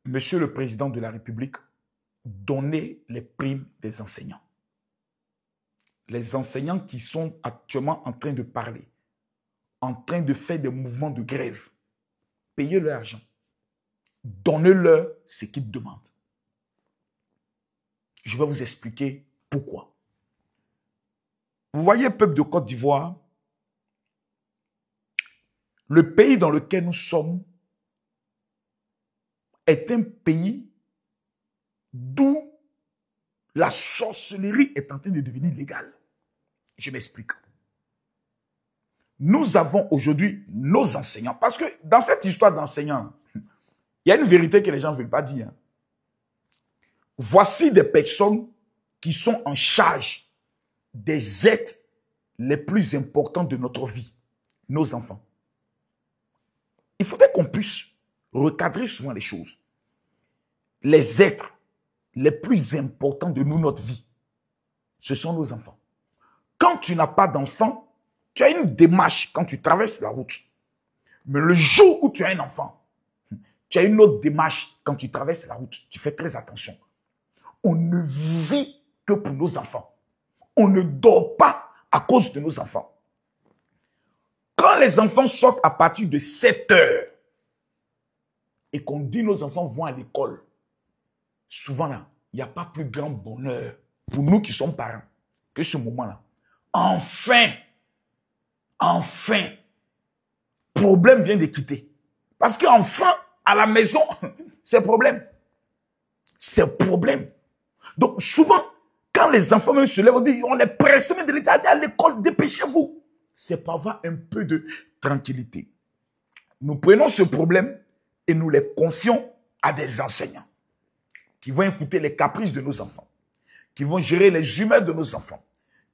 Monsieur le Président de la République, donnez les primes des enseignants. Les enseignants qui sont actuellement en train de parler, en train de faire des mouvements de grève, payez leur argent. Donnez-leur ce qu'ils demandent. Je vais vous expliquer pourquoi. Vous voyez, peuple de Côte d'Ivoire, le pays dans lequel nous sommes est un pays d'où la sorcellerie est en train de devenir légale. Je m'explique. Nous avons aujourd'hui nos enseignants, parce que dans cette histoire d'enseignants, il y a une vérité que les gens ne veulent pas dire. Voici des personnes qui sont en charge des êtres les plus importants de notre vie, nos enfants. Il faudrait qu'on puisse recadrer souvent les choses. Les êtres les plus importants de nous, notre vie, ce sont nos enfants. Quand tu n'as pas d'enfant, tu as une démarche quand tu traverses la route. Mais le jour où tu as un enfant, tu as une autre démarche quand tu traverses la route. Tu fais très attention. On ne vit que pour nos enfants. On ne dort pas à cause de nos enfants. Quand les enfants sortent à partir de 7 heures et qu'on dit nos enfants vont à l'école, souvent là, il n'y a pas plus grand bonheur pour nous qui sommes parents que ce moment-là. Enfin, problème vient de quitter. Parce qu'enfin, à la maison, c'est problème. C'est problème. Donc souvent, quand les enfants même se lèvent, on dit, on les presse de l'État, allez à l'école, dépêchez-vous. C'est pour avoir un peu de tranquillité. Nous prenons ce problème et nous les confions à des enseignants qui vont écouter les caprices de nos enfants, qui vont gérer les humeurs de nos enfants,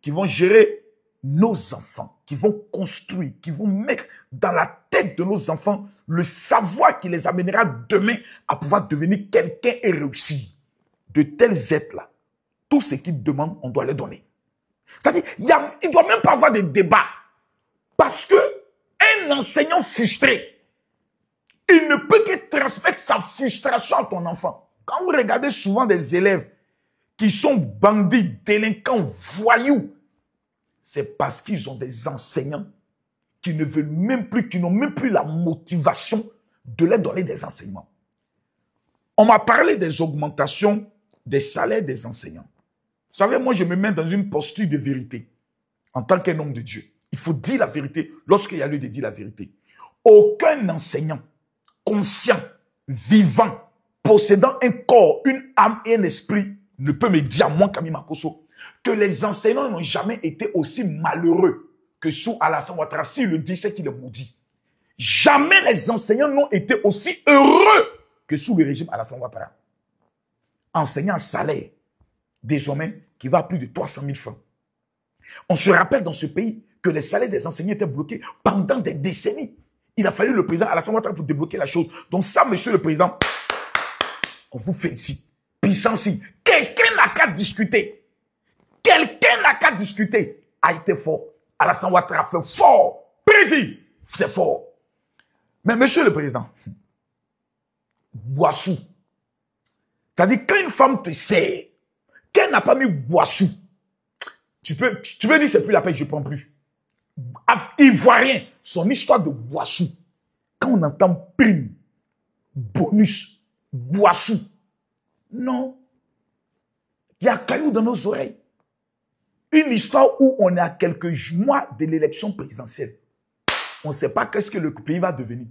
qui vont gérer nos enfants, qui vont construire, qui vont mettre dans la tête de nos enfants le savoir qui les amènera demain à pouvoir devenir quelqu'un et réussir. De tels êtres-là, tout ce qu'ils demandent, on doit les donner. C'est-à-dire, il ne doit même pas avoir de débat. Parce que un enseignant frustré, il ne peut que transmettre sa frustration à ton enfant. Quand vous regardez souvent des élèves qui sont bandits, délinquants, voyous, c'est parce qu'ils ont des enseignants qui ne veulent même plus, qui n'ont même plus la motivation de leur donner des enseignements. On m'a parlé des augmentations des salaires des enseignants. Vous savez, moi, je me mets dans une posture de vérité en tant qu'un homme de Dieu. Il faut dire la vérité lorsqu'il y a lieu de dire la vérité. Aucun enseignant conscient, vivant, possédant un corps, une âme et un esprit ne peut me dire, moi, Camille Makosso, que les enseignants n'ont jamais été aussi malheureux que sous Alassane Ouattara. S'il le dit, c'est qu'il est maudit. Jamais les enseignants n'ont été aussi heureux que sous le régime Alassane Ouattara. Enseignant salaire, désormais, qui va à plus de 300 000 francs. On se rappelle dans ce pays que les salaires des enseignants étaient bloqués pendant des décennies. Il a fallu le président Alassane Ouattara pour débloquer la chose. Donc ça, monsieur le président, on vous félicite. Puissance, quelqu'un n'a qu'à discuter. Quelqu'un n'a qu'à discuter. A été fort. Alassane Ouattara fait fort. Président, c'est fort. Mais monsieur le président, Boissou, c'est-à-dire quand une femme te sert, qu'elle n'a pas mis Boissou, tu peux dire c'est plus la peine, je ne prends plus. Ivoirien, son histoire de Boissou, quand on entend prime, bonus, Boissou, non. Il y a caillou dans nos oreilles. Une histoire où on est à quelques mois de l'élection présidentielle. On ne sait pas qu'est-ce que le pays va devenir.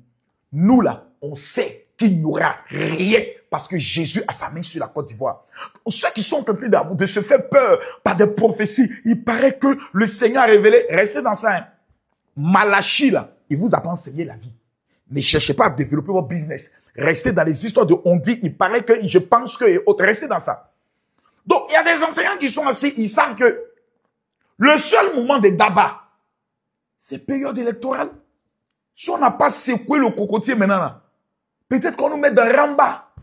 Nous là, on sait qu'il n'y aura rien parce que Jésus a sa main sur la Côte d'Ivoire. Ceux qui sont tentés de se faire peur par des prophéties, il paraît que le Seigneur a révélé, restez dans ça. Hein. Malachie là, il vous a pas enseigné la vie. Ne cherchez pas à développer votre business. Restez dans les histoires de on dit, il paraît que, je pense que, et autres, restez dans ça. Donc, il y a des enseignants qui sont assis, ils savent que le seul moment de d'abat, c'est période électorale. Si on n'a pas secoué le cocotier maintenant, là, peut-être qu'on nous met dans Ramba,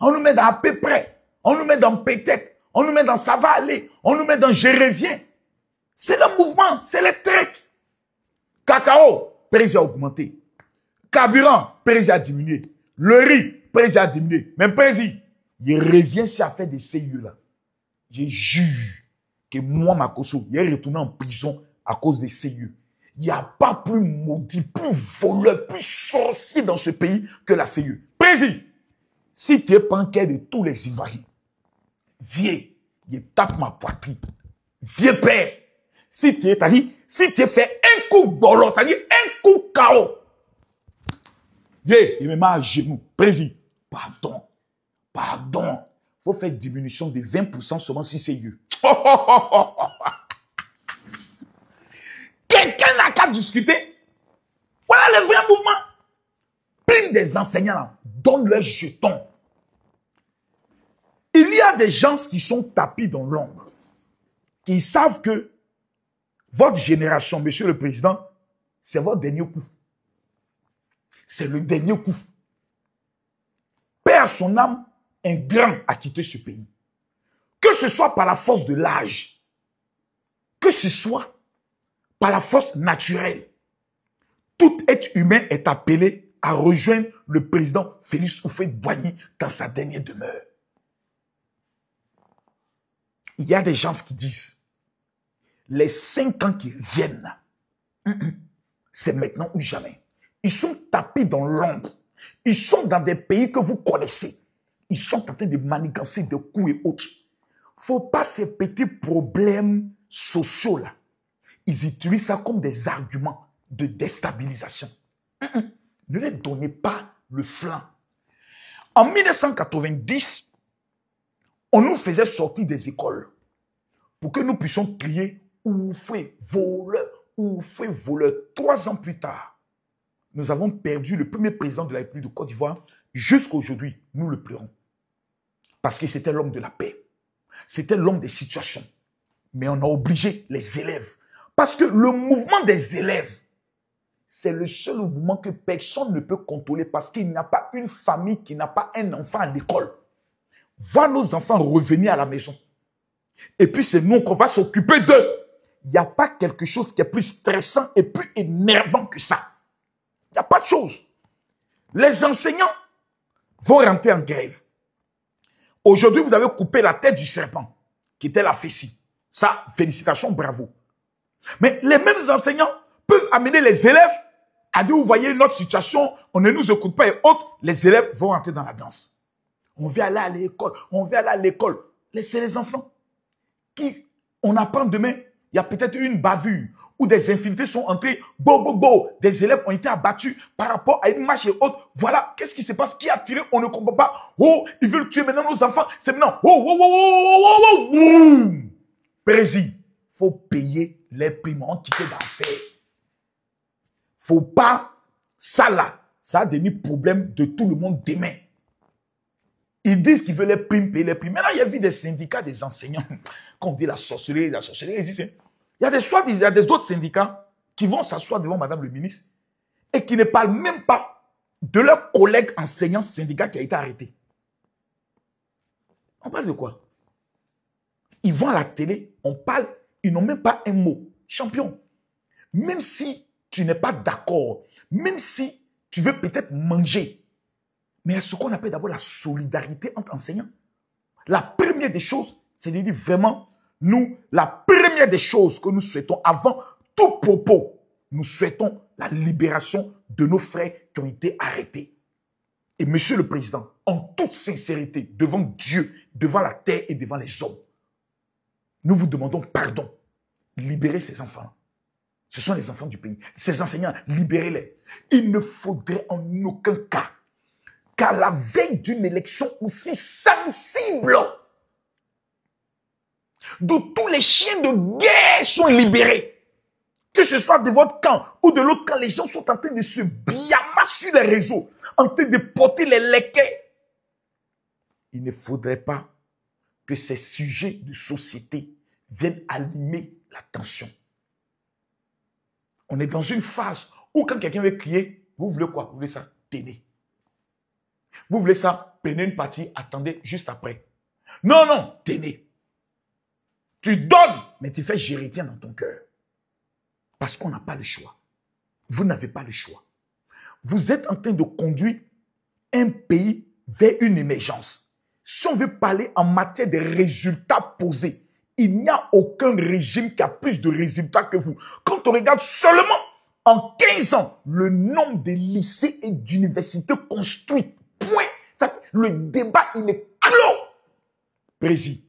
on nous met dans à peu près, on nous met dans peut-être, on nous met dans ça va aller, on nous met dans je reviens. C'est le mouvement, c'est les traites. Cacao, prix a augmenté. Carburant, prix a diminué. Le riz, président a diminué. Même président, il revient si à faire des CIE là. Je jure que moi, Makosso, il est retourné en prison à cause des CIE. Il n'y a pas plus maudit, plus voleur, plus sorcier dans ce pays que la CIE. Président, si tu es banquier de tous les Ivoiriens, viens, il tape ma poitrine. Vieux père, si tu es fait un coup bolot, c'est-à-dire un coup KO, viens, il me met à genoux. Président, pardon. Faut faire diminution de 20% seulement si c'est eux. Quelqu'un n'a qu'à discuter. Voilà le vrai mouvement. Plein des enseignants là, donnent leurs jetons. Il y a des gens qui sont tapis dans l'ombre. Qui savent que votre génération, monsieur le président, c'est votre dernier coup. C'est le dernier coup. Père son âme, un grand a quitté ce pays. Que ce soit par la force de l'âge, que ce soit par la force naturelle, tout être humain est appelé à rejoindre le président Félix Houphouët-Boigny dans sa dernière demeure. Il y a des gens qui disent, les 5 ans qui viennent, c'est maintenant ou jamais. Ils sont tapés dans l'ombre. Ils sont dans des pays que vous connaissez. Ils sont en train de manigancer de coups et autres. Faut pas ces petits problèmes sociaux là. Ils utilisent ça comme des arguments de déstabilisation. Ne les donnez pas le flanc. En 1990, on nous faisait sortir des écoles pour que nous puissions crier « Houphouët, voleur, Houphouët, voleur ». 3 ans plus tard, nous avons perdu le premier président de la République de Côte d'Ivoire. Jusqu'à aujourd'hui, nous le pleurons. Parce que c'était l'homme de la paix. C'était l'homme des situations. Mais on a obligé les élèves. Parce que le mouvement des élèves, c'est le seul mouvement que personne ne peut contrôler parce qu'il n'y a pas une famille qui n'a pas un enfant à l'école. Voir nos enfants revenir à la maison. Et puis c'est nous qu'on va s'occuper d'eux. Il n'y a pas quelque chose qui est plus stressant et plus énervant que ça. Il n'y a pas de chose. Les enseignants vont rentrer en grève. Aujourd'hui, vous avez coupé la tête du serpent, qui était la fessée. Ça, félicitations, bravo. Mais les mêmes enseignants peuvent amener les élèves à dire, vous voyez notre situation, on ne nous écoute pas et autres, les élèves vont rentrer dans la danse. On vient aller à l'école, on vient aller à l'école. C'est les enfants qui, on apprend demain, il y a peut-être une bavure où des infinités sont entrées, des élèves ont été abattus par rapport à une marche et autres. Voilà, qu'est-ce qui se passe? Qui a tiré? On ne comprend pas. Oh, ils veulent tuer maintenant nos enfants. C'est maintenant. Boum. Président, faut payer les primes. On quitte d'enfer. Faut pas, ça là, ça a devenu problème de tout le monde demain. Ils disent qu'ils veulent les primes, payer les primes. Maintenant, il y a vu des syndicats des enseignants. Quand on dit la sorcellerie, il y a des autres syndicats qui vont s'asseoir devant Madame le ministre et qui ne parlent même pas de leur collègue enseignant syndicat qui a été arrêté. On parle de quoi? Ils vont à la télé, on parle, ils n'ont même pas un mot. Champion, même si tu n'es pas d'accord, même si tu veux peut-être manger, mais il y a ce qu'on appelle d'abord la solidarité entre enseignants. La première des choses, c'est de dire vraiment, nous, la première des choses que nous souhaitons, avant tout propos, nous souhaitons la libération de nos frères qui ont été arrêtés. Et monsieur le président, en toute sincérité, devant Dieu, devant la terre et devant les hommes, nous vous demandons pardon. Libérez ces enfants. Ce sont les enfants du pays. Ces enseignants, libérez-les. Il ne faudrait en aucun cas qu'à la veille d'une élection aussi sensible, d'où tous les chiens de guerre sont libérés, que ce soit de votre camp ou de l'autre camp, les gens sont en train de se biama sur les réseaux, en train de porter les léquets. Il ne faudrait pas que ces sujets de société viennent allumer la tension. On est dans une phase où quand quelqu'un veut crier, vous voulez quoi? Vous voulez ça? Tenez. Vous voulez ça? Prenez une partie, attendez juste après. Non, non, tenez. Tu donnes, mais tu fais gérétien dans ton cœur. Parce qu'on n'a pas le choix. Vous n'avez pas le choix. Vous êtes en train de conduire un pays vers une émergence. Si on veut parler en matière de résultats posés, il n'y a aucun régime qui a plus de résultats que vous. Quand on regarde seulement en 15 ans, le nombre de lycées et d'universités construites, point. Le débat, il est clos. Président,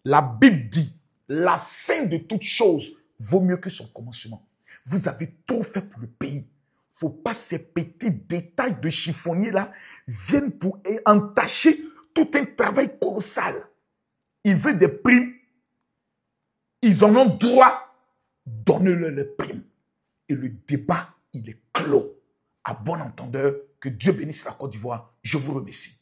la Bible dit, la fin de toute chose vaut mieux que son commencement. Vous avez trop fait pour le pays. Faut pas ces petits détails de chiffonnier là viennent pour entacher tout un travail colossal. Ils veulent des primes. Ils en ont droit. Donnez-leur les primes. Et le débat, il est clos. À bon entendeur, que Dieu bénisse la Côte d'Ivoire. Je vous remercie.